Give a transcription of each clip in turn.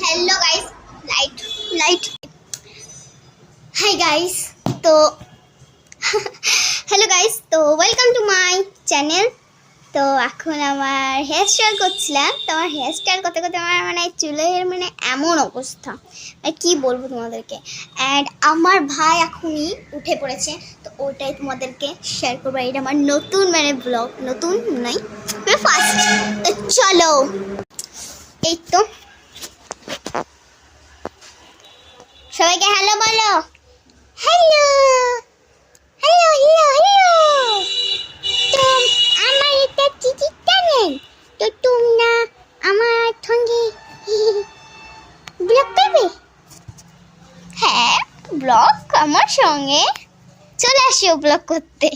Hello guys light light hi guys तो hello guys तो welcome to my channel. तो এখন আমার হেয়ার স্টাইল করছিলাম। তো আমার হেয়ার স্টাইল করতে করতে আমার মানে চুলের মানে এমন অবস্থা কি বলবো তোমাদেরকে। অ্যান্ড আমার ভাই এখনই উঠে পড়েছে, তো ওটাই তোমাদেরকে শেয়ার করবো। এটা আমার নতুন মানে ব্লগ, নতুন নাই ফার্স্ট। চলো এই তো সবাইকে হ্যালো বলো। Hello hello hello hello. তো আমার এটা টিকিট টানেন, তো তোমরা আমার সঙ্গে ব্লগ করবে? হ্যাঁ, ব্লগ আমার সঙ্গে চলে আসিও ব্লগ করতে।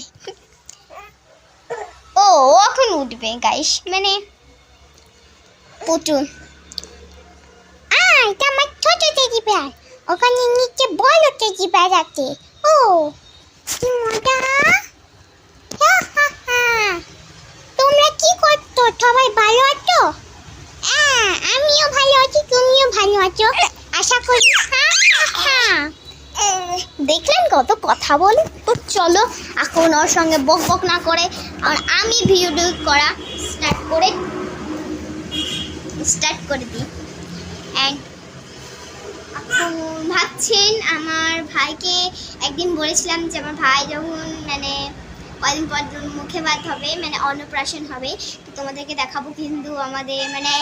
ও এখন উঠবে গাইস, মানে প্রচুর। এটা আমার ছোট টেডি বিয়ার, ওখানে নিচে বড় টেডি বিয়ার আছে। ও কি মজা। তোমরা কি করছো? সবাই ভালো আছো? আমিও ভালো আছি, তুমিও ভালো আছো আশা করি। দেখলেন কত কথা বলে। তো চলো এখন ওর সঙ্গে বক বক না করে আর আমি ভিডিও করা স্টার্ট করে দিই। অ্যান্ড এখন ভাবছেন আমার ভাইকে একদিন বলেছিলাম যে আমার ভাই যখন মানে কয়েকদিন পর মুখে ভাত হবে, মানে অন্নপ্রাশন হবে, তো তোমাদেরকে দেখাবো। কিন্তু আমাদের মানে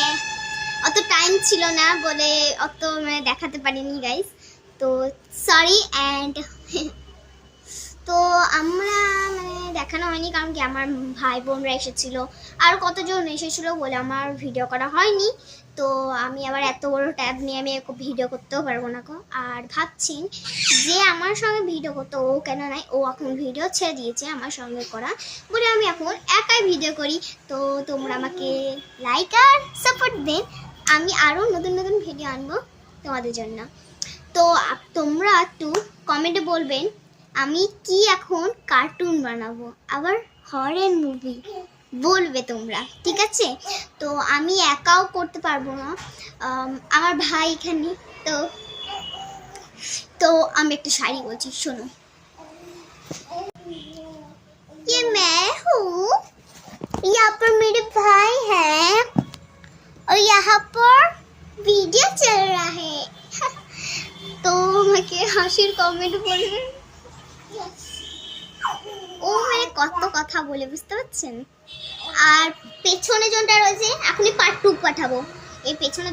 অত টাইম ছিল না বলে অত মানে দেখাতে পারিনি গাইস, তো সরি। অ্যান্ড তো আমরা মানে দেখানো হয়নি কারণ কি আমার ভাই বোনরা এসেছিলো আর কতজন এসেছিলো বলে আমার ভিডিও করা হয়নি। তো আমি আবার এত বড় ট্যাব নিয়ে আমি ভিডিও করতেও পারবো না গো। আর ভাবছি যে আমার সঙ্গে ভিডিও করতে, ও কেন নাই, ও এখন ভিডিও ছেড়ে দিয়েছে আমার সঙ্গে করা বলে আমি এখন একাই ভিডিও করি। তো তোমরা আমাকে লাইক আর সাপোর্ট দেন, আমি আরও নতুন নতুন ভিডিও আনবো তোমাদের জন্য। তো তোমরা একটু কমেন্টে বলবেন আমি কি এখন কার্টুন বানাবো, আবার হরর মুভি বলবে তোমরা, ঠিক আছে? তো আমি একাও করতে পারবো না, আমার ভাই এখানে। তো তো আমি একটা শাড়ি বলছি, শোনো। ये मैं हूँ, यहाँ पर मेरे भाई हैं और यहाँ पर वीडियो चल रहा है। তো আমাকে হাসির কমেন্ট বলবে। ও মানে কত কথা বলে, বুঝতে পারছেন? আর পেছনে জনটা রয়েছে, এখনই পার্ট 2 পাঠাবো। এই পেছনে